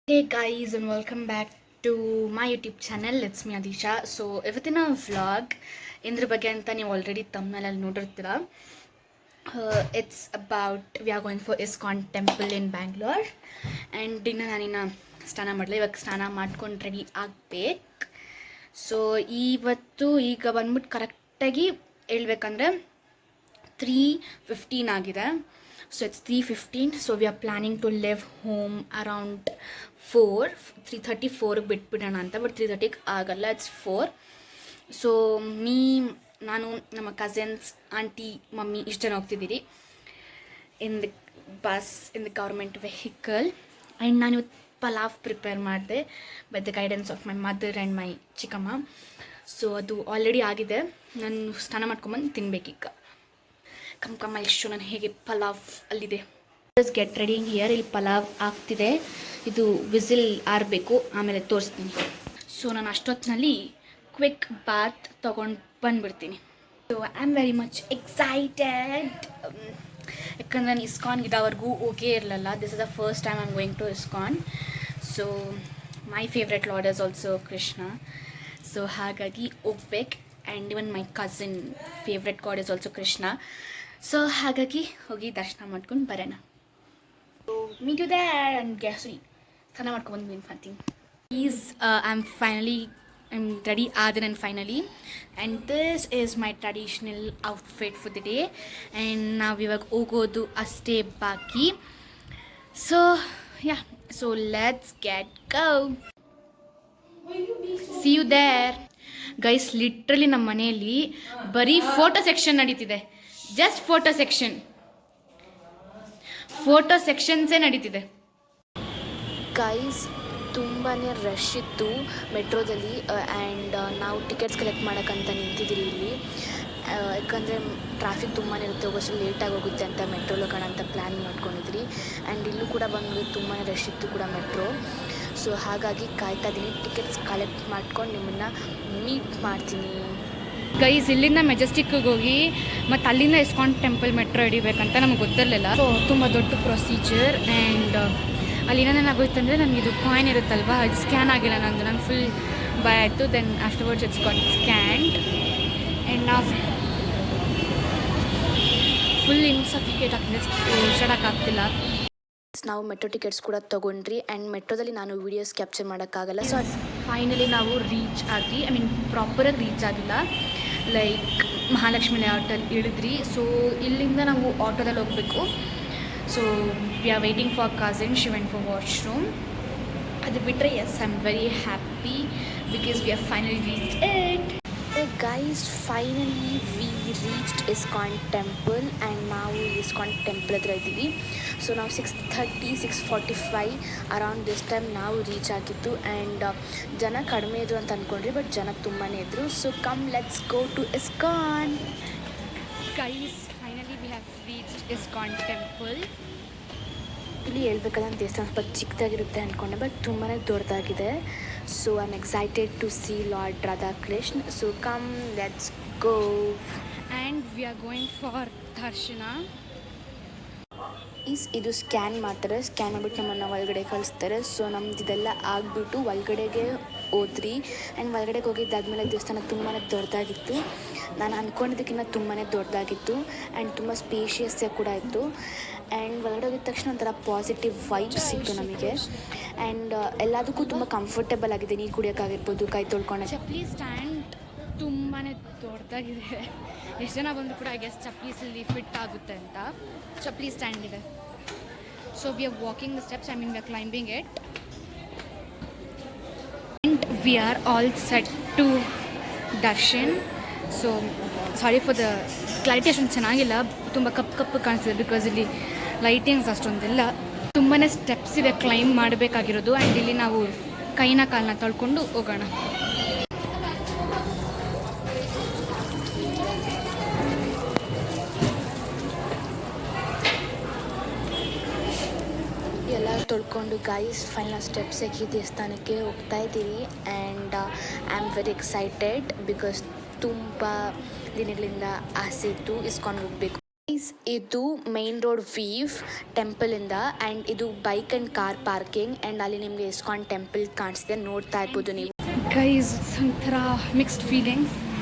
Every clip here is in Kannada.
Hey guys, and welcome back to my YouTube channel. It's me Adisha. So ಇವತ್ತಿನ ವ್ಲಾಗ್ ಇಂದ್ರ ಬಗ್ಗೆ ಅಂತ ನೀವು ಆಲ್ರೆಡಿ ತಮ್ಮನಲ್ಲಿ ನೋಡಿರ್ತೀರ. It's about we are going for ISKCON temple in Bangalore and ಇನ್ನು ನಾನಿನ್ನ ಸ್ನಾನ ಮಾಡಲಿ. ಇವಾಗ ಸ್ನಾನ ಮಾಡ್ಕೊಂಡು ರೆಡಿ ಆಗಬೇಕು. ಸೊ ಈಗ ಬಂದ್ಬಿಟ್ಟು ಕರೆಕ್ಟಾಗಿ ಹೇಳ್ಬೇಕಂದ್ರೆ 3:15 ಆಗಿದೆ. So it's 3:15. So we are planning to leave home around 3:34 ಬಿಟ್ಬಿಡೋಣ ಅಂತ. ಬಟ್ 3:30 ಆಗಲ್ಲ, ಇಟ್ಸ್ 4. ಸೊ ನಾನು ನಮ್ಮ ಕಸಿನ್ಸ್, ಆಂಟಿ, ಮಮ್ಮಿ ಇಷ್ಟು ಜನ ಹೋಗ್ತಿದ್ದೀರಿ in the bus, in the government vehicle. And ನಾನು ಇವತ್ತು ಪಲಾವ್ ಪ್ರಿಪೇರ್ ಮಾಡಿದೆ by the guidance of my mother and my chikkamma. So ಅದು ಆಲ್ರೆಡಿ ಆಗಿದೆ. ನಾನು ಸ್ನಾನ ಮಾಡ್ಕೊಂಬಂದು ತಿನ್ಬೇಕೀಗ. ಕಮ್ ಇಷ್ಟು ನಾನು ಹೇಗೆ ಪಲಾವ್ ಅಲ್ಲಿದೆ. Just get ready here. ಇಲ್ಲಿ ಪಲಾವ್ ಆಗ್ತಿದೆ. ಇದು ವಿಸಿಲ್ ಆರಬೇಕು, ಆಮೇಲೆ ತೋರಿಸ್ತೀನಿ. ಸೊ ನಾನು ಅಷ್ಟೊತ್ತಿನಲ್ಲಿ ಕ್ವಿಕ್ ಬಾತ್ ತೊಗೊಂಡು ಬಂದುಬಿಡ್ತೀನಿ. So I am very much excited. ಯಾಕಂದರೆ ನಾನು ಇಸ್ಕಾನ್ಗೆ ಇದಾವರೆಗೂ ಹೋಗೇ ಇರಲಿಲ್ಲ. This is the first time I am going to ISKCON. So my favourite lord is also Krishna. So ಹಾಗಾಗಿ ಹೋಗ್ಬೇಕು. And even my cousin favourite god is also Krishna. So ಹಾಗಾಗಿ ಹೋಗಿ ದರ್ಶನ ಮಾಡ್ಕೊಂಡು ಬರೋಣ. So meet you there and ಗ್ಯಾಸ್ರಿ ಸ್ನಾನ ಮಾಡ್ಕೊಂಡು ಬಂದು ಪ್ಲೀಸ್. ಐಮ್ ರೆಡಿ ಆದೆ ನಾನು finally. And this is my traditional outfit for the day. And ನಾವು ಇವಾಗ ಹೋಗೋದು ಅಷ್ಟೇ ಬಾಕಿ. So so let's get go. See you there. Guys, literally ನಮ್ಮ ಮನೆಯಲ್ಲಿ ಬರೀ ಫೋಟೋ ಸೆಕ್ಷನ್ ನಡೀತಿದೆ. ಜಸ್ಟ್ ಫೋಟೋ ಸೆಕ್ಷನ್ಸೇ ನಡೀತಿದೆ. ಗೈಸ್, ತುಂಬಾ ರಶ್ ಇತ್ತು ಮೆಟ್ರೋದಲ್ಲಿ. ಆ್ಯಂಡ್ ನಾವು ಟಿಕೆಟ್ಸ್ ಕಲೆಕ್ಟ್ ಮಾಡೋಕ್ಕಂತ ನಿಂತಿದ್ದೀರಿ ಇಲ್ಲಿ. ಯಾಕಂದರೆ ಟ್ರಾಫಿಕ್ ತುಂಬಾ ಇರುತ್ತೆ, ಹೋಗೋಷ್ಟು ಲೇಟಾಗಿ ಹೋಗುತ್ತೆ ಅಂತ ಮೆಟ್ರೋలో ಕಾಣಂತ ಪ್ಲ್ಯಾನ್ ಮಾಡ್ಕೊಂಡಿದ್ರಿ. ಆ್ಯಂಡ್ ಇಲ್ಲೂ ಕೂಡ ಬಂದು ತುಂಬಾ ರಶ್ ಇತ್ತು ಕೂಡ ಮೆಟ್ರೋ. ಸೊ ಹಾಗಾಗಿ ಕಾಯ್ತಾ ಇದ್ದೀನಿ. ಟಿಕೆಟ್ಸ್ ಕಲೆಕ್ಟ್ ಮಾಡ್ಕೊಂಡು ನಿಮ್ಮನ್ನು ಮೀಟ್ ಮಾಡ್ತೀನಿ. ಗೈಸ್, ಇಲ್ಲಿಂದ ಮೆಜೆಸ್ಟಿಕ್ಗೆ ಹೋಗಿ ಮತ್ತು ಅಲ್ಲಿಂದ ಇಸ್ಕಾನ್ ಟೆಂಪಲ್ ಮೆಟ್ರೋ ಹಿಡಿಬೇಕಂತ ನಮಗೆ ಗೊತ್ತಿರಲಿಲ್ಲ. ಸೊ ತುಂಬ ದೊಡ್ಡ ಪ್ರೊಸೀಜರ್. ಆ್ಯಂಡ್ ಅಲ್ಲಿ ಏನೇನಾಗೋಯ್ತು ಅಂದರೆ, ನನಗೆ ಇದು ಕಾಯಿನ್ ಇರುತ್ತಲ್ವ, ಅದು ಸ್ಕ್ಯಾನ್ ಆಗಿಲ್ಲ ನಂದು. ನಂಗೆ ಫುಲ್ ಭಯ ಆಯಿತು. Then afterwards it's got scanned. And ನಾವು ಫುಲ್ ಇನ್ಸಫಿಕೇಟ್ ಆಗ್ತಿದೆ, ಓಡಾಡೋಕ್ಕಾಗ್ತಿಲ್ಲ. ನಾವು ಮೆಟ್ರೋ ಟಿಕೆಟ್ಸ್ ಕೂಡ ತೊಗೊಂಡ್ರಿ. ಆ್ಯಂಡ್ ಮೆಟ್ರೋದಲ್ಲಿ ನಾನು ವೀಡಿಯೋಸ್ ಕ್ಯಾಪ್ಚರ್ ಮಾಡೋಕ್ಕಾಗಲ್ಲ. ಸೊ ಫೈನಲಿ ನಾವು ರೀಚ್ ಆದ್ವಿ. ಪ್ರಾಪರಾಗಿ ರೀಚ್ ಆಗಿಲ್ಲ. ಲೈಕ್ ಮಹಾಲಕ್ಷ್ಮಿ ಲೇಔಟಲ್ಲಿ ಇಳಿದ್ರಿ. ಸೊ ಇಲ್ಲಿಂದ ನಾವು ಆಟೋದಲ್ಲಿ ಹೋಗಬೇಕು. So we are waiting for cousin. She went for washroom. ಅದು ಬಿಟ್ಟರೆ yes, I am very happy because we are finally reached it. Guys, finally we reached ISKCON temple. And ನಾವು ಇಸ್ಕಾನ್ ಟೆಂಪಲ್ ಹತ್ರ ಇದ್ದೀವಿ. ಸೊ ನಾವು 6:30, 6:45 ಅರೌಂಡ್ ದಿಸ್ ಟೈಮ್ ನಾವು ರೀಚ್ ಆಗಿತ್ತು. ಆ್ಯಂಡ್ ಜನ ಕಡಿಮೆ ಇದ್ರು ಅಂತ ಅಂದ್ಕೊಂಡ್ರಿ, ಬಟ್ ಜನ ತುಂಬಾ ಇದ್ರು. So come let's go to ISKCON. Guys, finally we have reached ISKCON temple. ಇಲ್ಲಿ ಹೇಳ್ಬೇಕಂದ್ರೆ ದೇವಸ್ಥಾನ ಸ್ವಲ್ಪ ಚಿಕ್ಕದಾಗಿರುತ್ತೆ ಅಂದ್ಕೊಂಡೆ, ಬಟ್ ತುಂಬಾ ದೊಡ್ಡದಾಗಿದೆ. So I am excited to see Lord Radhakrishna. So come let's go. And we are going for darshan. ಇದು ಸ್ಕ್ಯಾನ್ ಮಾಡ್ತಾರೆ. ಸ್ಕ್ಯಾನ್ ಮಾಡಿಬಿಟ್ಟು ನಮ್ಮನ್ನು ಒಳಗಡೆ ಕಳಿಸ್ತಾರೆ. ಸೊ ನಮ್ದು ಇದೆಲ್ಲ ಆಗಿಬಿಟ್ಟು ಒಳಗಡೆಗೆ ಹೋದ್ರಿ. ಆ್ಯಂಡ್ ಒಳಗಡೆಗೆ ಹೋಗಿದ್ದಾದ್ಮೇಲೆ ದೇವಸ್ಥಾನ ತುಂಬಾ ದೊಡ್ಡದಾಗಿತ್ತು. ನಾನು ಅಂದ್ಕೊಂಡಿದ್ದಕ್ಕಿಂತ ತುಂಬಾ ದೊಡ್ಡದಾಗಿತ್ತು. ಆ್ಯಂಡ್ ತುಂಬ ಸ್ಪೇಷಿಯಸ್ಸಾಗಿ ಕೂಡ ಇತ್ತು. ಆ್ಯಂಡ್ ಒಳಗಡೆ ಹೋಗಿದ ತಕ್ಷಣ ಒಂಥರ ಪಾಸಿಟಿವ್ ವೈಬ್ಸ್ ಸಿಕ್ತು ನಮಗೆ. ಆ್ಯಂಡ್ ಎಲ್ಲದಕ್ಕೂ ತುಂಬ ಕಂಫರ್ಟೇಬಲ್ ಆಗಿದೆ. ನೀರು ಕುಡಿಯೋಕ್ಕಾಗಿರ್ಬೋದು, ಕೈ ತೊಳ್ಕೊಂಡು. ಚಪ್ಪಲಿ ಸ್ಟ್ಯಾಂಡ್ ತುಂಬಾ ದೊಡ್ಡದಾಗಿದೆ. ಎಷ್ಟು ಜನ ಬಂದರೂ ಕೂಡ ಐ ಗೆಸ್ ಚಪ್ಪಲೀಸಲ್ಲಿ ಫಿಟ್ ಆಗುತ್ತೆ ಅಂತ ಚಪ್ಪಲಿ ಸ್ಟ್ಯಾಂಡ್ ಇದೆ. So we are walking the steps. We are climbing it. And we are all set to darshan. So sorry for the clarity, ಅಷ್ಟೊಂದು ಚೆನ್ನಾಗಿಲ್ಲ. ತುಂಬ ಕಪ್ಪು ಕಾಣಿಸ್ತಿದೆ ಬಿಕಾಸ್ ಇಲ್ಲಿ ಲೈಟಿಂಗ್ಸ್ ಅಷ್ಟೊಂದಿಲ್ಲ. ತುಂಬಾ ಸ್ಟೆಪ್ಸ್ ಇದೆ ಕ್ಲೈಂಬ್ ಮಾಡಬೇಕಾಗಿರೋದು. ಆ್ಯಂಡ್ ಇಲ್ಲಿ ನಾವು ಕೈನ ಕಾಲನ್ನ ತೊಳ್ಕೊಂಡು ಹೋಗೋಣ. ಎಲ್ಲ ತೊಳ್ಕೊಂಡು ಗೈಸ್ ಫೈನಲ್ ಸ್ಟೆಪ್ಸ್ ಹಾಕಿ ದೇವಸ್ಥಾನಕ್ಕೆ ಹೋಗ್ತಾ ಇದ್ದೀವಿ. And I am very excited because ತುಂಬ ದಿನಗಳಿಂದ ಆಸೆ ಇತ್ತು ಇಸ್ಕಾನ್ ಹೋಗಬೇಕು. ಇದು ಮೈನ್ ರೋಡ್ ವೀವ್ ಟೆಂಪಲಿಂದ ಆ್ಯಂಡ್ ಇದು bike and car parking and ಅಲ್ಲಿ ನಿಮಗೆ ಇಸ್ಕಾನ್ ಟೆಂಪಲ್ ಕಾಣಿಸ್ತಿದೆ, ನೋಡ್ತಾ ಇರ್ಬೋದು ನೀವು. ಗೈಸ್ ಒಂಥರ mixed feelings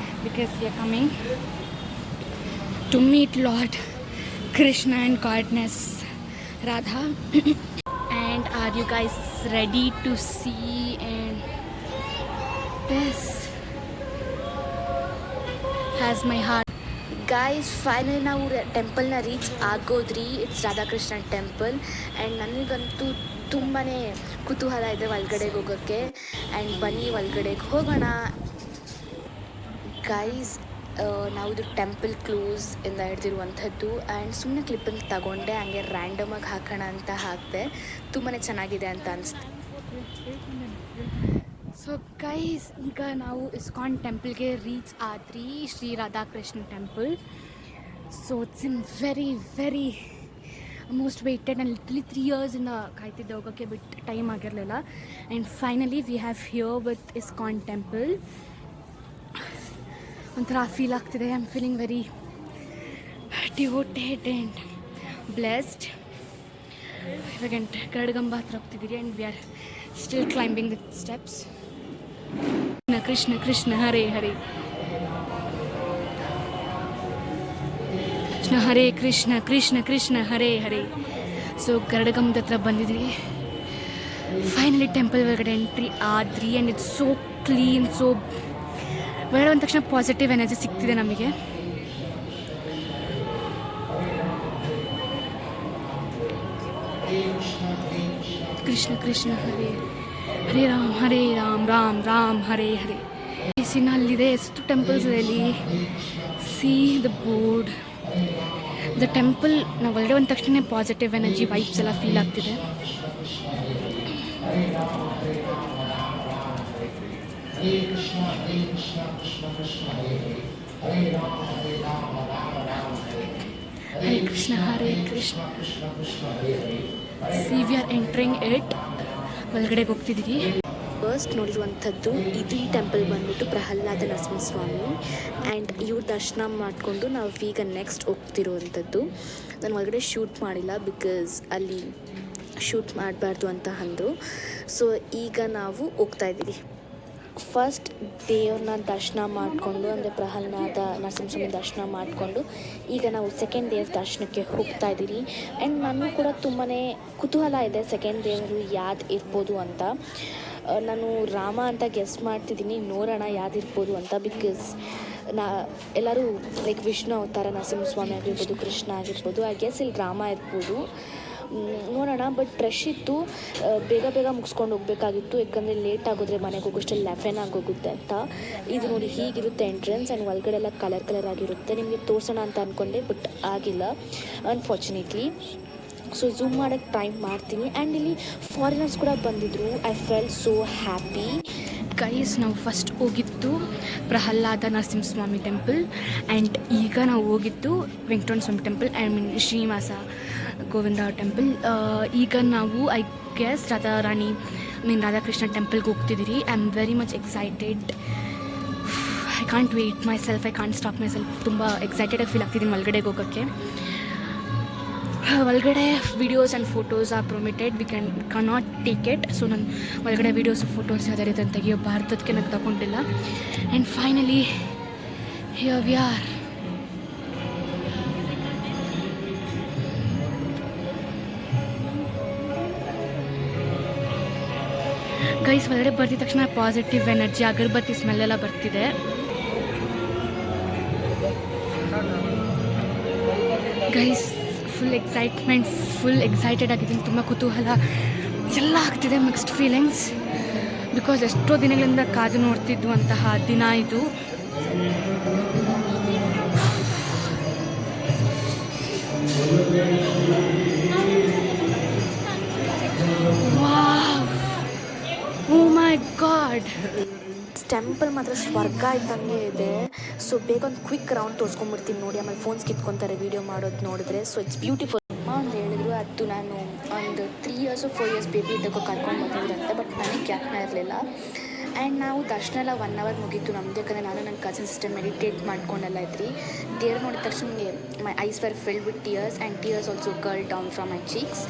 because we are coming to meet lord Krishna and goddess Radha. And are you guys ready to see and this has my heart. Guys finally ನಾವು ಟೆಂಪಲ್ನ ರೀಚ್ ಆಗೋದ್ರಿ. ಇಟ್ಸ್ ರಾಧಾಕೃಷ್ಣ ಟೆಂಪಲ್ ಆ್ಯಂಡ್ ನನಗಂತೂ ತುಂಬಾ ಕುತೂಹಲ ಇದೆ ಒಳಗಡೆಗೆ ಹೋಗೋಕ್ಕೆ. ಆ್ಯಂಡ್ ಬನ್ನಿ ಒಳಗಡೆಗೆ ಹೋಗೋಣ. ಗೈಸ್ ನಾವು ಇದು ಟೆಂಪಲ್ ಕ್ಲೋಸ್ ಇಂದ ಹಿಡ್ದಿರುವಂಥದ್ದು ಆ್ಯಂಡ್ ಸುಮ್ಮನೆ ಕ್ಲಿಪ್ಪನ್ನು ತಗೊಂಡೆ, ಹಂಗೆ ರ್ಯಾಂಡಮಾಗಿ ಹಾಕೋಣ ಅಂತ ಹಾಕಿದೆ. ತುಂಬಾ ಚೆನ್ನಾಗಿದೆ ಅಂತ ಅನಿಸ್ತು. ಸೊ ಗೈಸ್ ಈಗ ನಾವು ಇಸ್ಕಾನ್ ಟೆಂಪಲ್ಗೆ ರೀಚ್ ಆದ್ರಿ, Shri Radhakrishna temple. So it's in very most waited and literally 3 ಇಯರ್ಸಿಂದ ಕಾಯ್ತಿದ್ದೆ ಹೋಗೋಕ್ಕೆ, ಬಿಟ್ ಟೈಮ್ ಆಗಿರಲಿಲ್ಲ. And finally we have here with ISKCON temple. ಒಂಥರ ಫೀಲ್ ಆಗ್ತಿದೆ. I am feeling very devoted and blessed. ಇವಾಗ ಗರುಡಗಂಬ ಹತ್ರ ಹೋಗ್ತಿದ್ದೀರಿ and we are still climbing the steps. Krishna Krishna Hare Hare, Krishna Hare Krishna Krishna Krishna Hare Hare. So ಗರುಡಗಂಬದ ಹತ್ರ ಬಂದಿದ್ವಿ. ಫೈನಲಿ ಟೆಂಪಲ್ ಒಳಗಡೆ ಎಂಟ್ರಿ ಆದ್ರಿ and it's so clean. So ಒಳಗಡೆ ಬಂದ ತಕ್ಷಣ ಪಾಸಿಟಿವ್ ಎನರ್ಜಿ ಸಿಗ್ತಿದೆ ನಮಗೆ. ಕೃಷ್ಣ ಕೃಷ್ಣ ಹರೇ ಹರೇ ರಾಮ್ ರಾಮ್ ರಾಮ್ ಹರೇ ಹರೇ. ಅಲ್ಲಿದೆ ಎಷ್ಟು ಟೆಂಪಲ್ಸ್ ಇದೆ ಅಲ್ಲಿ. See the board. The temple ನಾವು ಒಳಗಡೆ ಬಂದ ತಕ್ಷಣ ಪಾಸಿಟಿವ್ ಎನರ್ಜಿ ವೈಬ್ಸ್ ಎಲ್ಲ ಫೀಲ್ ಆಗ್ತಿದೆ. Hare Krishna Hare Krishna. See we are entering it. ಒಳಗಡೆಗೆ ಹೋಗ್ತಿದ್ದೀರಿ. ಫಸ್ಟ್ ನೋಡಿರುವಂಥದ್ದು ಇದು. ಈ ಟೆಂಪಲ್ ಬಂದ್ಬಿಟ್ಟು ಪ್ರಹ್ಲಾದ ನರಸಿಂಹಸ್ವಾಮಿ ಆ್ಯಂಡ್ ಇವ್ರ ದರ್ಶನ ಮಾಡಿಕೊಂಡು ನಾವು ಈಗ ನೆಕ್ಸ್ಟ್ ಹೋಗ್ತಿರುವಂಥದ್ದು. ನಾನು ಒಳಗಡೆ ಶೂಟ್ ಮಾಡಿಲ್ಲ ಬಿಕಾಸ್ ಅಲ್ಲಿ ಶೂಟ್ ಮಾಡಬಾರ್ದು ಅಂತ ಅಂದರು. ಸೊ ಈಗ ನಾವು ಹೋಗ್ತಾ ಇದ್ದೀವಿ. ಫಸ್ಟ್ ದೇವ್ರನ್ನ ದರ್ಶನ ಮಾಡಿಕೊಂಡು, ಅಂದರೆ ಪ್ರಹ್ಲಾದ ನರಸಿಂಹಸ್ವಾಮಿ ದರ್ಶನ ಮಾಡಿಕೊಂಡು ಈಗ ನಾವು ಸೆಕೆಂಡ್ ದೇವ್ರ ದರ್ಶನಕ್ಕೆ ಹೋಗ್ತಾ ಇದ್ದೀವಿ. ಆ್ಯಂಡ್ ನನಗೂ ಕೂಡ ತುಂಬಾ ಕುತೂಹಲ ಇದೆ ಸೆಕೆಂಡ್ ದೇವರು ಯಾವ್ದು ಇರ್ಬೋದು ಅಂತ. ನಾನು ರಾಮ ಅಂತ ಗೆಸ್ ಮಾಡ್ತಿದ್ದೀನಿ, ನೋಡೋಣ ಯಾವ್ದಿರ್ಬೋದು ಅಂತ. ಬಿಕಾಸ್ ಎಲ್ಲರೂ ಲೈಕ್ ವಿಷ್ಣು ಅವತಾರ ನರಸಿಂಹಸ್ವಾಮಿ ಆಗಿರ್ಬೋದು, ಕೃಷ್ಣ ಆಗಿರ್ಬೋದು. ಐ ಗೆಸ್ ಇಲ್ಲಿ ರಾಮ ಇರ್ಬೋದು, ನೋಡೋಣ. ಬಟ್ ರಶ್ ಇತ್ತು, ಬೇಗ ಮುಗಿಸ್ಕೊಂಡು ಹೋಗಬೇಕಾಗಿತ್ತು. ಯಾಕಂದರೆ ಲೇಟ್ ಆಗೋದ್ರೆ ಮನೆಗೆ ಹೋಗೋಷ್ಟಲ್ಲಿ 11 ಆಗೋಗುತ್ತೆ ಅಂತ. ಇದು ನೋಡಿ ಹೀಗಿರುತ್ತೆ ಎಂಟ್ರೆನ್ಸ್ ಆ್ಯಂಡ್ ಒಳಗಡೆ ಎಲ್ಲ ಕಲರ್ ಆಗಿರುತ್ತೆ. ನಿಮಗೆ ತೋರಿಸೋಣ ಅಂತ ಅಂದ್ಕೊಂಡೆ ಬಟ್ ಆಗಿಲ್ಲ ಅನ್ಫಾರ್ಚುನೇಟ್ಲಿ. ಸೊ ಝೂಮ್ ಮಾಡೋಕ್ಕೆ ಟ್ರೈ ಮಾಡ್ತೀನಿ. ಆ್ಯಂಡ್ ಇಲ್ಲಿ ಫಾರಿನರ್ಸ್ ಕೂಡ ಬಂದಿದ್ದರು. I fell so happy. Guys ನಾವು ಫಸ್ಟ್ ಹೋಗಿದ್ದು ಪ್ರಹ್ಲಾದ ನರಸಿಂಹಸ್ವಾಮಿ ಟೆಂಪಲ್ ಆ್ಯಂಡ್ ಈಗ ನಾವು ಹೋಗಿದ್ದು ವೆಂಕಟರಮಣ ಸ್ವಾಮಿ ಟೆಂಪಲ್ ಶ್ರೀನಿವಾಸ ಗೋವಿಂದ ಟೆಂಪಲ್. ಈಗ ನಾವು ಐ ಗೆಸ್ ರಾಧಾಕೃಷ್ಣ ಟೆಂಪಲ್ಗೆ ಹೋಗ್ತಿದ್ದೀರಿ. I am very much excited. I can't wait myself, I can't stop myself. ತುಂಬ ಎಕ್ಸೈಟೆಡಾಗಿ ಫೀಲ್ ಆಗ್ತಿದ್ದೀನಿ ಒಳಗಡೆಗೆ ಹೋಗೋಕ್ಕೆ. ಒಳಗಡೆ videos and photos are ಪ್ರೊಮಿಟೆಡ್, we can not take it. So ನಾನು ಒಳಗಡೆ ವೀಡಿಯೋಸ್ ಫೋಟೋಸ್ ಯಾವುದೇ ರೀತಿ ತೆಗಿಯೋ ಭಾರತಕ್ಕೆ ನಾನು ತಗೊಂಡಿಲ್ಲ. And finally here we are. Guys ಒಳಗಡೆ ಬರ್ತಿದ ತಕ್ಷಣ ಪಾಸಿಟಿವ್ ಎನರ್ಜಿ, ಅಗರಬತ್ತಿ ಸ್ಮೆಲ್ಲೆಲ್ಲ ಬರ್ತಿದೆ. Guys full excitement, full excited ಆಗಿದ್ದೀನಿ. ತುಂಬ ಕುತೂಹಲ ಎಲ್ಲ ಆಗ್ತಿದೆ, ಮಿಕ್ಸ್ಡ್ ಫೀಲಿಂಗ್ಸ್. ಬಿಕಾಸ್ ಎಷ್ಟೋ ದಿನಗಳಿಂದ ಕಾದು ನೋಡ್ತಿದ್ದು ಅಂತಹ ದಿನ ಇದು. ವಾವ್, ಓ ಮೈ ಗಾಡ್. ಟೆಂಪಲ್ ಮಾತ್ರ ಸ್ವರ್ಗ ಇದ್ದಂಗೆ ಇದೆ. ಸೊ ಬೇಗ ಒಂದು ಕ್ವಿಕ್ ರೌಂಡ್ ತೋರಿಸ್ಕೊಂಡ್ಬಿಡ್ತೀನಿ ನೋಡಿ, ಆಮೇಲೆ ಫೋನ್ಸ್ ಕಿತ್ಕೊತಾರೆ ವೀಡಿಯೋ ಮಾಡೋದು ನೋಡಿದ್ರೆ. ಸೊ ಇಟ್ಸ್ ಬ್ಯೂಟಿಫುಲ್ ಅಂತ ಹೇಳಿದ್ರು. ಅದು ನಾನು ಒಂದು 3 ಇಯರ್ಸು 4 ಇಯರ್ಸ್ ಬೇಬಿ ಇದ್ದಕ್ಕೂ ಕರ್ಕೊಂಡು ಬಂದಿದ್ರಂತೆ, ಬಟ್ ನನಗೆ ಜ್ಞಾಪನ ಇರಲಿಲ್ಲ. ಆ್ಯಂಡ್ ನಾವು ದರ್ಶನ ಎಲ್ಲ 1 ಅವರ್ ಮುಗೀತು ನಮ್ಮದು, ಯಾಕಂದರೆ ನಾನು ನನ್ನ ಕಸಿನ್ ಸಿಸ್ಟರ್ ಮೆಡಿಟೇಟ್ ಮಾಡ್ಕೊಂಡೆಲ್ಲ ಇದ್ರಿ. ದೇವ್ರು ನೋಡಿದ ತಕ್ಷಣ ನನಗೆ my eyes were filled with tears and tears also girl down from my cheeks.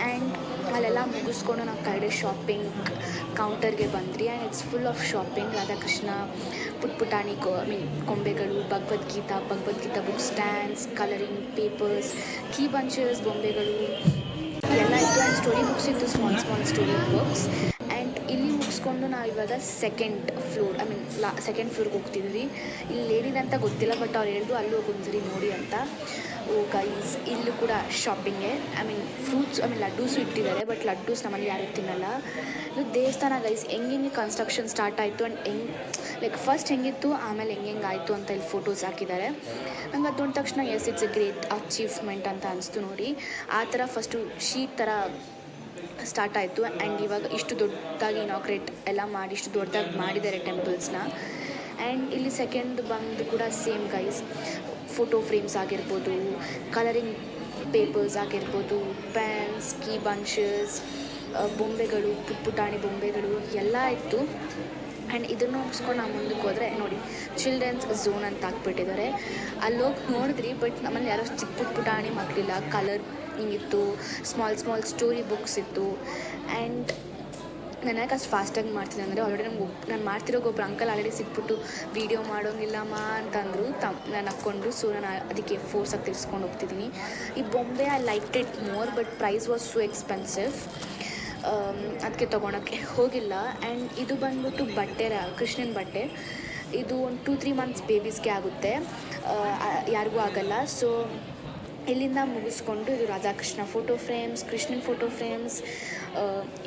And ಅಲ್ಲೆಲ್ಲ ಮುಗಿಸ್ಕೊಂಡು ನಾವು ಕಡೆ ಶಾಪಿಂಗ್ ಕೌಂಟರ್ಗೆ ಬಂದ್ರಿ. And it's full of shopping. Radhakrishna ಪುಟಾಣಿ ಗೊಂಬೆಗಳು, Bhagavadgita book stands, colouring papers, key bunches ಬೊಂಬೆಗಳು ಎಲ್ಲ ಇತ್ತು. ಆ್ಯಂಡ್ ಸ್ಟೋರಿ ಬುಕ್ಸ್ ಇತ್ತು, ಸ್ಮಾಲ್ ಸ್ಟೋರಿ ಬುಕ್ಸ್. ಆ್ಯಂಡ್ ಇಲ್ಲಿ ಮುಗಿಸ್ಕೊಂಡು ನಾವು ಇವಾಗ ಸೆಕೆಂಡ್ ಫ್ಲೋರ್ಗೆ ಹೋಗ್ತಿದ್ವಿ. ಇಲ್ಲಿ ಏನಿದೆ ಅಂತ ಗೊತ್ತಿಲ್ಲ, ಬಟ್ ಅವ್ರು ಹೇಳಿದ್ರು ಅಲ್ಲೂ ಹೋಗೊಂದ್ಸರಿ ನೋಡಿ ಅಂತ. ಓ ಗೈಸ್, ಇಲ್ಲೂ ಕೂಡ ಶಾಪಿಂಗೇ. ಫ್ರೂಟ್ಸ್ ಲಡ್ಡೂಸು ಇಟ್ಟಿದ್ದಾರೆ, ಬಟ್ ಲಡ್ಡೂಸ್ ನಮ್ಮಲ್ಲಿ ಯಾರು ತಿನ್ನಲ್ಲ. ಇದು ದೇವಸ್ಥಾನ ಗೈಸ್. ಹೆಂಗೆ ಕನ್ಸ್ಟ್ರಕ್ಷನ್ ಸ್ಟಾರ್ಟ್ ಆಯಿತು ಆ್ಯಂಡ್ ಫಸ್ಟ್ ಹೆಂಗಿತ್ತು ಆಮೇಲೆ ಹೆಂಗೆ ಆಯಿತು ಅಂತ ಇಲ್ಲಿ ಫೋಟೋಸ್ ಹಾಕಿದ್ದಾರೆ. ನಂಗೆ ಅದು ನೋಡಿದ ತಕ್ಷಣ yes it's a great achievement ಅಂತ ಅನಿಸ್ತು ನೋಡಿ. ಆ ಥರ ಫಸ್ಟು ಶೀಟ್ ಥರ ಸ್ಟಾರ್ಟ್ ಆಯಿತು. ಆ್ಯಂಡ್ ಇವಾಗ ಇಷ್ಟು ದೊಡ್ಡದಾಗಿ ಇನಾಗ್ರೇಟ್ ಎಲ್ಲ ಮಾಡಿ ಇಷ್ಟು ದೊಡ್ಡದಾಗಿ ಮಾಡಿದ್ದಾರೆ ಟೆಂಪಲ್ಸ್ನ. ಆ್ಯಂಡ್ ಇಲ್ಲಿ ಸೆಕೆಂಡ್ ಬಂದು ಕೂಡ ಸೇಮ್ ಗೈಸ್. ಫೋಟೋ ಫ್ರೇಮ್ಸ್ ಆಗಿರ್ಬೋದು, ಕಲರಿಂಗ್ ಪೇಪರ್ಸ್ ಆಗಿರ್ಬೋದು, ಪೆನ್ಸ್, ಕೀ ಬಂಚಸ್, ಬೊಂಬೆಗಳು, ಪುಟಾಣಿ ಬೊಂಬೆಗಳು ಎಲ್ಲ ಇತ್ತು. ಆ್ಯಂಡ್ ಇದನ್ನು ಮುಗಿಸ್ಕೊಂಡು ನಾವು ಮುಂದಕ್ಕೆ ಹೋದರೆ ನೋಡಿ ಚಿಲ್ಡ್ರನ್ಸ್ ಝೋನ್ ಅಂತ ಹಾಕ್ಬಿಟ್ಟಿದ್ದಾರೆ. ಅಲ್ಲೋಗಿ ನೋಡಿದ್ರಿ, ಬಟ್ ನಮ್ಮಲ್ಲಿ ಯಾರೋ ಚಿಕ್ಕ ಪುಟಾಣಿ ಮಕ್ಕಳಿಲ್ಲ. ಕಲರ್ ಹಿಂಗಿತ್ತು, ಸ್ಮಾಲ್ ಸ್ಟೋರಿ ಬುಕ್ಸ್ ಇತ್ತು. ಆ್ಯಂಡ್ ನಾನು ಯಾಕೆ ಅಷ್ಟು ಫಾಸ್ಟಾಗಿ ಮಾಡ್ತೀನಿ ಅಂದರೆ ಆಲ್ರೆಡಿ ನಾನು ಮಾಡ್ತಿರೋಕೆ ಒಬ್ಬರು ಅಂಕಲ್ ಆಲ್ರೆಡಿ ಸಿಕ್ಬಿಟ್ಟು ವೀಡಿಯೋ ಮಾಡೋಂಗಿಲ್ಲಮ್ಮ ಅಂತಂದರು. ನಾನು ಹಾಕ್ಕೊಂಡ್ರು. ಸೊ ನಾನು ಅದಕ್ಕೆ ಫೋರ್ಸಾಗಿ ತಿರ್ಸ್ಕೊಂಡು ಹೋಗ್ತಿದ್ದೀನಿ. ಈ ಬೊಂಬೆ I like it more, but price was so expensive. ಅದಕ್ಕೆ ತೊಗೊಳಕ್ಕೆ ಹೋಗಿಲ್ಲ. ಆ್ಯಂಡ್ ಇದು ಬಂದ್ಬಿಟ್ಟು ಬಟ್ಟೆ, ಕೃಷ್ಣನ ಬಟ್ಟೆ. ಇದು ಒಂದು 2-3 ಮಂತ್ಸ್ ಬೇಬೀಸ್ಗೆ ಆಗುತ್ತೆ, ಯಾರಿಗೂ ಆಗಲ್ಲ. ಸೊ ಇಲ್ಲಿಂದ ಮುಗಿಸ್ಕೊಂಡು ಇದು ರಾಧಾಕೃಷ್ಣ ಫೋಟೋ ಫ್ರೇಮ್ಸ್, ಕೃಷ್ಣನ ಫೋಟೋ ಫ್ರೇಮ್ಸ್,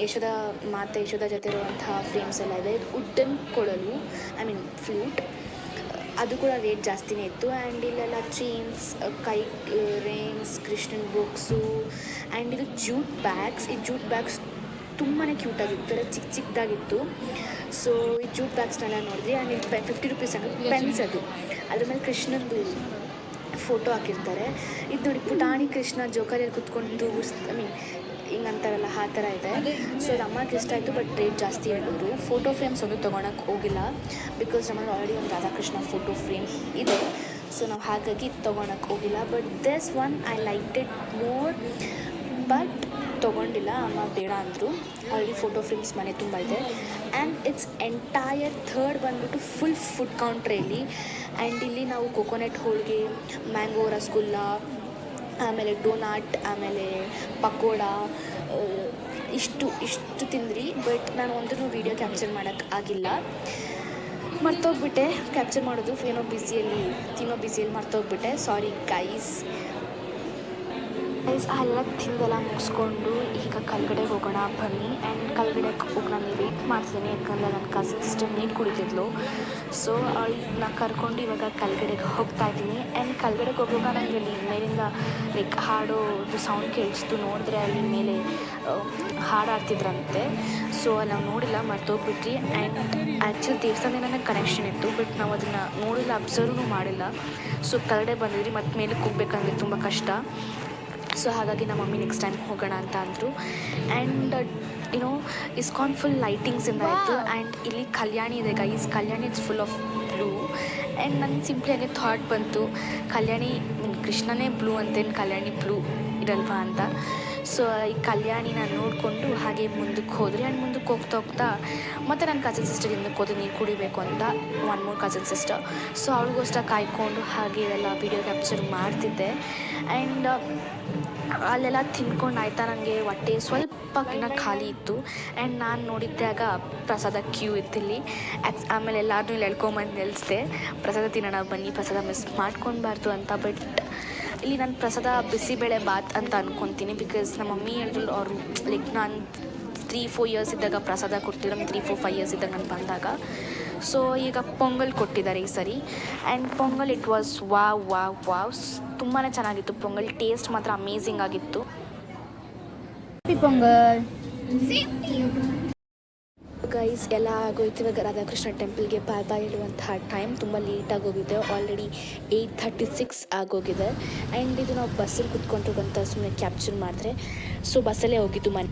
ಯಶೋಧ ಜೊತೆ ಇರುವಂತಹ ಫ್ರೇಮ್ಸ್ ಎಲ್ಲ ಇದೆ. ವುಡ್ಡನ್ ಕೊಳಲು, ಫ್ಲೂಟ್, ಅದು ಕೂಡ ರೇಟ್ ಜಾಸ್ತಿನೇ ಇತ್ತು. ಆ್ಯಂಡ್ ಇಲ್ಲೆಲ್ಲ ಚೈನ್ಸ್, ಕೈ ರಿಂಗ್ಸ್, ಕೃಷ್ಣನ್ ಬುಕ್ಸು. ಆ್ಯಂಡ್ ಇದು ಜೂಟ್ ಬ್ಯಾಗ್ಸ್. ಈ ಜೂಟ್ ಬ್ಯಾಗ್ಸ್ ತುಂಬಾ ಕ್ಯೂಟಾಗಿತ್ತು, ಚಿಕ್ಕದಾಗಿತ್ತು. ಸೊ ಈ ಜೂಟ್ ಬ್ಯಾಗ್ಸ್ನೆಲ್ಲ ನೋಡಿದ್ವಿ. ಆ್ಯಂಡ್ ಇಲ್ಲಿ 50 ರೂಪೀಸ್ ಪೆನ್ಸ್. ಅದ್ರ ಮೇಲೆ ಕೃಷ್ಣದ್ದು ಫೋಟೋ ಹಾಕಿರ್ತಾರೆ. ಇದು ನೋಡಿ ಪುಟಾಣಿ ಕೃಷ್ಣ ಜೋಕಾಲಿಯಲ್ಲಿ ಕುತ್ಕೊಂಡು ಹಿಂಗಂತಾರಲ್ಲ ಆ ಥರ ಇದೆ. ಸೊ ಅದು ಅಮ್ಮಕ್ಕೆ ಇಷ್ಟ ಆಯಿತು, ಬಟ್ ರೇಟ್ ಜಾಸ್ತಿ ಹೇಳಿದ್ರು. ಫೋಟೋ ಫ್ರೇಮ್ಸ್ ಒಂದು ತೊಗೊಳಕ್ಕೆ ಹೋಗಿಲ್ಲ, ಬಿಕಾಸ್ ನಮ್ಮಲ್ಲಿ ಆಲ್ರೆಡಿ ಒಂದು ರಾಧಾಕೃಷ್ಣ ಫೋಟೋ ಫ್ರೇಮ್ ಇದೆ. ಸೊ ನಾವು ಹಾಗಾಗಿ ತೊಗೊಳಕ್ಕೆ ಹೋಗಿಲ್ಲ. But this one I like it more, but ತೊಗೊಂಡಿಲ್ಲ. ಅಮ್ಮ ಬೇಡ ಅಂದರು. ಆಲ್ರೆಡಿ ಫೋಟೋ ಫ್ರೇಮ್ಸ್ ಮನೆ ತುಂಬ ಇದೆ. ಆ್ಯಂಡ್ ಇಟ್ಸ್ ಎಂಟೈರ್ ಥರ್ಡ್ ಬಂದ್ಬಿಟ್ಟು ಫುಲ್ ಫುಡ್ ಕೌಂಟ್ರಲ್ಲಿ. ಆ್ಯಂಡ್ ಇಲ್ಲಿ ನಾವು ಕೊಕೊನಟ್ ಹೋಳಿಗೆ, ಮ್ಯಾಂಗೋ ರಸಗುಲ್ಲ, ಆಮೇಲೆ ಡೋನಾಟ್, ಆಮೇಲೆ ಪಕೋಡ, ಇಷ್ಟು ತಿಂದ್ರಿ. ಬಟ್ ನಾನು ಒಂದೂ ವೀಡಿಯೋ ಕ್ಯಾಪ್ಚರ್ ಮಾಡೋಕ್ಕೆ ಆಗಿಲ್ಲ, ಮರ್ತೋಗ್ಬಿಟ್ಟೆ ಕ್ಯಾಪ್ಚರ್ ಮಾಡೋದು. ತಿನ್ನೋ ಬಿಸಿಯಲ್ಲಿ ಮರ್ತೋಗ್ಬಿಟ್ಟೆ. Sorry guys. ಅಲ್ಲ ತಿಂದೆಲ್ಲ ಮುಗಿಸ್ಕೊಂಡು ಈಗ ಕಲ್ಗಡೆಗೆ ಹೋಗೋಣ ಬನ್ನಿ. ಆ್ಯಂಡ್ ಕಲ್ಗಡೆಗೆ ಹೋಗಿ ನಾನು ವೆಯ್ಟ್ ಮಾಡ್ತೀನಿ, ಯಾಕಂದರೆ ನನ್ನ ಕಸಿನ್ ಸಿಸ್ಟರ್ ನೀರು ಕುಡಿತಿದ್ಲು. ಸೊ ಅವಳನ್ನ ಕರ್ಕೊಂಡು ಇವಾಗ ಕಲ್ಗಡೆಗೆ ಹೋಗ್ತಾ ಇದ್ದೀನಿ. ಆ್ಯಂಡ್ ಕಲ್ಗಡೆಗೆ ಹೋಗುವಾಗ ನನಗೆ ಅಲ್ಲಿ ಮೇಲಿಂದ ಹಾಡೋದು ಸೌಂಡ್ ಕೇಳಿಸ್ತು. ನೋಡಿದ್ರೆ ಅಲ್ಲಿ ಮೇಲೆ ಹಾಡಾಡ್ತಿದ್ರಂತೆ. ಸೊ ಅಲ್ಲಿ ನಾವು ನೋಡಿಲ್ಲ, ಮರ್ತೋಗ್ಬಿಟ್ರಿ. ಆ್ಯಂಡ್ ಆ್ಯಕ್ಚುಲಿ ದೇವಸ್ಥಾನದಿಂದ ನನಗೆ ಕನೆಕ್ಷನ್ ಇತ್ತು, ಬಟ್ ನಾವು ಅದನ್ನು ನೋಡಿಲ್ಲ, ಅಬ್ಸರ್ವ್ನೂ ಮಾಡಿಲ್ಲ. ಸೊ ಕೆಳಗಡೆ ಬಂದಿದ್ರಿ, ಮತ್ತು ಮೇಲಕ್ಕೆ ಹೋಗ್ಬೇಕಂದ್ರೆ ತುಂಬ ಕಷ್ಟ. ಸೊ ಹಾಗಾಗಿ ನಮ್ಮ ಮಮ್ಮಿ ನೆಕ್ಸ್ಟ್ ಟೈಮ್ ಹೋಗೋಣ ಅಂತ ಅಂದರು. ಆ್ಯಂಡ್ ಇಸ್ಕಾನ್ ಫುಲ್ ಲೈಟಿಂಗ್ಸಿಂದ ಆಯಿತು. ಆ್ಯಂಡ್ ಇಲ್ಲಿ ಕಲ್ಯಾಣಿ ಇದೆ guys. Kalyani it's full of blue. And ನನಗೆ ಸಿಂಪ್ಲಿ ಹಾಗೆ ಥಾಟ್ ಬಂತು, ಕಲ್ಯಾಣಿ ಕೃಷ್ಣನೇ ಬ್ಲೂ ಅಂತೇನು ಕಲ್ಯಾಣಿ ಬ್ಲೂ ಇರಲ್ವಾ ಅಂತ. ಸೊ ಈ ಕಲ್ಯಾಣಿನ ನೋಡಿಕೊಂಡು ಹಾಗೆ ಮುಂದಕ್ಕೆ ಹೋದ್ರಿ. ಆ್ಯಂಡ್ ಮುಂದಕ್ಕೆ ಹೋಗ್ತಾ ಮತ್ತು ನನ್ನ ಕಸಿನ್ ಸಿಸ್ಟರ್ ಹಿಂದಕ್ಕೆ ಹೋದ್ರೆ ನೀರು ಕುಡಿಬೇಕು ಅಂತ, 1 more ಕಸಿನ್ ಸಿಸ್ಟರ್. ಸೊ ಅವಳಿಗೋಸ್ಕರ ಕಾಯ್ಕೊಂಡು ಹಾಗೆ ಎಲ್ಲ ವೀಡಿಯೋ ಕ್ಯಾಪ್ಚರ್ ಮಾಡ್ತಿದ್ದೆ. ಆ್ಯಂಡ್ ಅಲ್ಲೆಲ್ಲ ತಿನ್ಕೊಂಡು ಆಯಿತಾ, ನನಗೆ ಹೊಟ್ಟೆ ಸ್ವಲ್ಪಕ್ಕಿಂತ ಖಾಲಿ ಇತ್ತು. ಆ್ಯಂಡ್ ನಾನು ನೋಡಿದ್ದೆ ಆಗ ಪ್ರಸಾದ ಕ್ಯೂ ಇತ್ತಿಲ್ಲಿ. ಆಮೇಲೆ ಎಲ್ಲರೂ ಇಲ್ಲಿ ಎಳ್ಕೊಂಬಂದು ನಿಲ್ಲಿಸಿದೆ, ಪ್ರಸಾದ ತಿನ್ನೋಣ ಬನ್ನಿ, ಪ್ರಸಾದ ಮಿಸ್ ಮಾಡ್ಕೊಳ್ಬಾರ್ದು ಅಂತ. ಬಟ್ ಇಲ್ಲಿ ನಾನು ಪ್ರಸಾದ ಬಿಸಿಬೇಳೆ ಬಾತ್ ಅಂತ ಅಂದ್ಕೊತೀನಿ, ಬಿಕಾಸ್ ನಮ್ಮ ಮಮ್ಮಿ ಹೇಳಿದ್ರು ಅವರು ನಾನು 3-4 ಇಯರ್ಸ್ ಇದ್ದಾಗ ಪ್ರಸಾದ ಕೊಟ್ಟಿಲ್ಲ, 3-4-5 ಇಯರ್ಸ್ ಇದ್ದಾಗ ನಾನು ಬಂದಾಗ. ಸೊ ಈಗ ಪೊಂಗಲ್ ಕೊಟ್ಟಿದ್ದಾರೆ ಈ ಸರಿ. And pongal it was wow ತುಂಬಾ ಚೆನ್ನಾಗಿತ್ತು. ಪೊಂಗಲ್ ಟೇಸ್ಟ್ ಮಾತ್ರ ಅಮೇಝಿಂಗ್ ಆಗಿತ್ತು. ಪೊಂಗಲ್ ಗೈಸ್ ಎಲ್ಲ ಆಗೋಯ್ತು. ಇವಾಗ ರಾಧಾಕೃಷ್ಣ ಟೆಂಪಲ್ಗೆ ಬಾಯ್ ಹೇಳುವಂತಹ ಟೈಮ್ ತುಂಬ ಲೇಟಾಗಿ ಹೋಗಿದೆ. ಆಲ್ರೆಡಿ 8:36 ಆಗೋಗಿದೆ. ಆ್ಯಂಡ್ ಇದು ನಾವು ಬಸ್ಸಲ್ಲಿ ಕುತ್ಕೊಂಡು ಬಂತ ಸುಮ್ಮನೆ ಕ್ಯಾಪ್ಚರ್ ಮಾಡಿದ್ರೆ. ಸೊ ಬಸ್ಸಲ್ಲೇ ಹೋಗಿದ್ದು ಮನೆ.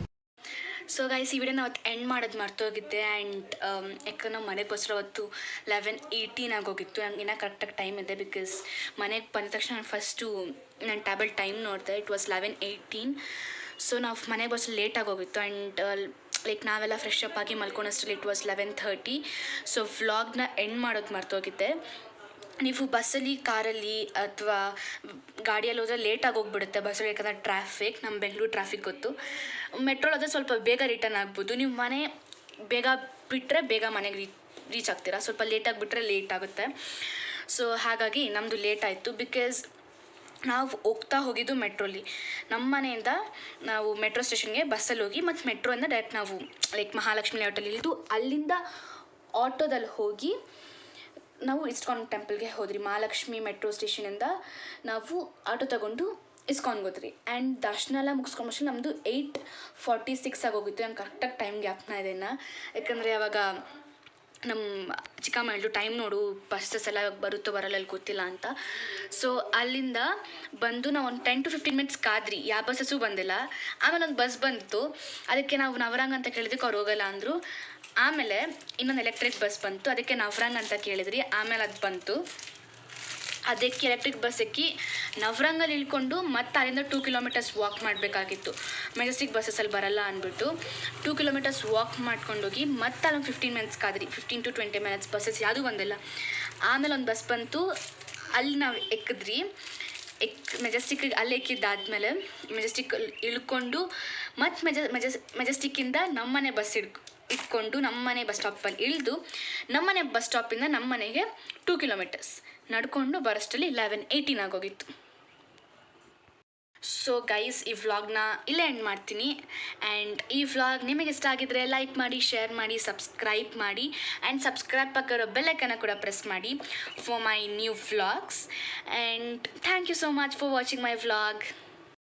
ಸೊ ಗೈಸ್ ಈ ವಿಡಿಯೋನ ಅವತ್ತು ಎಂಡ್ ಮಾಡೋದು ಮರ್ತೋಗಿದ್ದೆ. ಆ್ಯಂಡ್ ಯಾಕಂದ್ರೆ ನಾವು ಮನೆಗೆ ಬಸ್ರೋ ಅವತ್ತು 11:18 ಆಗೋಗಿತ್ತು. ನಂಗೆ ಇನ್ನೂ ಕರೆಕ್ಟಾಗಿ ಟೈಮ್ ಇದೆ, ಬಿಕಾಸ್ ಮನೆಗೆ ಬಂದ ತಕ್ಷಣ ನಾನು ಫಸ್ಟು ನನ್ನ ಟ್ಯಾಬಲ್ ಟೈಮ್ ನೋಡಿದೆ. It was 11:18. ಸೊ ನಾವು ಮನೆಗೆ ಬಸ್ ಲೇಟ್ ಆಗೋಗಿತ್ತು. ಆ್ಯಂಡ್ ಲೈಕ್ ನಾವೆಲ್ಲ ಫ್ರೆಶ್ ಅಪ್ ಆಗಿ ಮಲ್ಕೊಳೋಷ್ಟರಲ್ಲಿ ಇಟ್ ವಾಸ್ 11:30. ಸೊ ವ್ಲಾಗ್ನ ಎಂಡ್ ಮಾಡೋದು ಮರ್ತೋಗಿದ್ದೆ. ನೀವು ಬಸ್ಸಲ್ಲಿ, ಕಾರಲ್ಲಿ ಅಥವಾ ಗಾಡಿಯಲ್ಲಿ ಹೋದರೆ ಲೇಟಾಗಿ ಹೋಗ್ಬಿಡುತ್ತೆ ಬಸ್ಸಲ್ಲಿ, ಯಾಕಂದರೆ ಟ್ರಾಫಿಕ್, ನಮ್ಮ ಬೆಂಗಳೂರು ಟ್ರಾಫಿಕ್ ಗೊತ್ತು. ಮೆಟ್ರೋಲಾದರೆ ಸ್ವಲ್ಪ ಬೇಗ ರಿಟರ್ನ್ ಆಗ್ಬೋದು. ನೀವು ಮನೆ ಬೇಗ ಬಿಟ್ಟರೆ ಬೇಗ ಮನೆಗೆ ರೀಚ್ ಆಗ್ತೀರಾ, ಸ್ವಲ್ಪ ಲೇಟಾಗಿ ಬಿಟ್ಟರೆ ಲೇಟ್ ಆಗುತ್ತೆ. ಸೊ ಹಾಗಾಗಿ ನಮ್ಮದು ಲೇಟ್ ಆಯಿತು. ಬಿಕಾಸ್ ನಾವು ಹೋಗಿದ್ದು ಮೆಟ್ರೋಲಿ. ನಮ್ಮ ಮನೆಯಿಂದ ನಾವು ಮೆಟ್ರೋ ಸ್ಟೇಷನ್ಗೆ ಬಸ್ಸಲ್ಲಿ ಹೋಗಿ ಮತ್ತು ಮೆಟ್ರೋಯಿಂದ ಡೈರೆಕ್ಟ್ ನಾವು ಲೈಕ್ ಮಹಾಲಕ್ಷ್ಮಿ ಲೇಔಟಲ್ಲಿ ಇಳಿದು ಅಲ್ಲಿಂದ ಆಟೋದಲ್ಲಿ ಹೋಗಿ ನಾವು ಇಸ್ಕಾನ್ ಟೆಂಪಲ್ಗೆ ಹೋದ್ರಿ. ಮಹಾಲಕ್ಷ್ಮಿ ಮೆಟ್ರೋ ಸ್ಟೇಷನಿಂದ ನಾವು ಆಟೋ ತಗೊಂಡು ಇಸ್ಕಾನ್ಗೆ ಹೋದ್ರಿ. ಆ್ಯಂಡ್ ದರ್ಶನ ಎಲ್ಲ ಮುಗಿಸ್ಕೊಂಬಷ್ಟು ನಮ್ಮದು 8:46 ಆಗೋಗಿತ್ತು. ನಂಗೆ ಕರೆಕ್ಟಾಗಿ ಟೈಮ್ ಜ್ಞಾಪನ ಇದೆ ಇನ್ನು, ಯಾಕಂದರೆ ಅವಾಗ ನಮ್ಮ ಚಿಕ್ಕಮ್ಮ ಹೇಳಿದ್ರು ಟೈಮ್ ನೋಡು, ಬಸ್ಸಸ್ ಎಲ್ಲ ಬರುತ್ತೋ ಬರಲ್ಲ ಅಲ್ಲಿ ಗೊತ್ತಿಲ್ಲ ಅಂತ. ಸೊ ಅಲ್ಲಿಂದ ಬಂದು ನಾವು ಒಂದು 10 to 15 ಮಿನಿಟ್ಸ್ ಕಾದ್ರಿ, ಯಾವ ಬಸ್ಸಸ್ಸು ಬಂದಿಲ್ಲ. ಆಮೇಲೆ ಒಂದು ಬಸ್ ಬಂತು, ಅದಕ್ಕೆ ನಾವು ನವರಂಗ್ ಅಂತ ಕೇಳಿದಕ್ಕೆ ಅವ್ರು ಹೋಗಲ್ಲ ಅಂದರು. ಆಮೇಲೆ ಇನ್ನೊಂದು ಎಲೆಕ್ಟ್ರಿಕ್ ಬಸ್ ಬಂತು, ಅದಕ್ಕೆ ನವರಂಗ್ ಅಂತ ಕೇಳಿದ್ರಿ. ಆಮೇಲೆ ಅದು ಬಂತು, ಅದಕ್ಕೆ ಎಲೆಕ್ಟ್ರಿಕ್ ಬಸ್ ಎಕ್ಕಿ ನವರಂಗಲ್ಲಿ ಇಳ್ಕೊಂಡು ಮತ್ತೆ ಅಲ್ಲಿಂದ 2 ಕಿಲೋಮೀಟರ್ಸ್ ವಾಕ್ ಮಾಡಬೇಕಾಗಿತ್ತು. ಮೆಜೆಸ್ಟಿಕ್ ಬಸ್ಸಲ್ಲಿ ಬರಲ್ಲ ಅಂದ್ಬಿಟ್ಟು 2 ಕಿಲೋಮೀಟರ್ಸ್ ವಾಕ್ ಮಾಡ್ಕೊಂಡೋಗಿ ಮತ್ತೆ ಅಲ್ಲೊಂದು 15 ಮಿನಿಟ್ಸ್ ಕಾದ್ರಿ. 15 to 20 ಮಿನಿಟ್ಸ್ ಬಸ್ಸಸ್ ಯಾವುದೂ ಬಂದಿಲ್ಲ. ಆಮೇಲೆ ಒಂದು ಬಸ್ ಬಂತು, ಅಲ್ಲಿ ನಾವು ಎಕ್ಕಿದ್ರಿ. ಮೆಜೆಸ್ಟಿಕ್ಕಿಗೆ ಅಲ್ಲಿ ಎಕ್ಕಿದ್ದಾದಮೇಲೆ ಮೆಜೆಸ್ಟಿಕ್ ಇಳ್ಕೊಂಡು ಮತ್ತು ಮೆಜೆಸ್ಟಿಕ್ಕಿಂದ ನಮ್ಮನೆ ಬಸ್ ಇಟ್ಕೊಂಡು ನಮ್ಮನೆ ಬಸ್ ಸ್ಟಾಪಲ್ಲಿ ಇಳಿದು ನಮ್ಮನೆ ಬಸ್ ಸ್ಟಾಪಿಂದ ನಮ್ಮನೆಗೆ 2 ಕಿಲೋಮೀಟರ್ಸ್ ನಡ್ಕೊಂಡು ಬರೋಷ್ಟರಲ್ಲಿ 11:18 ಆಗೋಗಿತ್ತು. ಸೊ ಗೈಸ್ ಈ ವ್ಲಾಗ್ನ ಇಲ್ಲೇ ಎಂಡ್ ಮಾಡ್ತೀನಿ. ಆ್ಯಂಡ್ ಈ ವ್ಲಾಗ್ ನಿಮಗೆ ಇಷ್ಟ ಆಗಿದ್ರೆ ಲೈಕ್ ಮಾಡಿ, ಶೇರ್ ಮಾಡಿ, ಸಬ್ಸ್ಕ್ರೈಬ್ ಮಾಡಿ. ಆ್ಯಂಡ್ ಸಬ್ಸ್ಕ್ರೈಬ್ ಪಕ್ಕ ಬೆಲ್ಲೈಕನ್ನ ಕೂಡ ಪ್ರೆಸ್ ಮಾಡಿ for my new vlogs. And thank you so much for watching my vlog.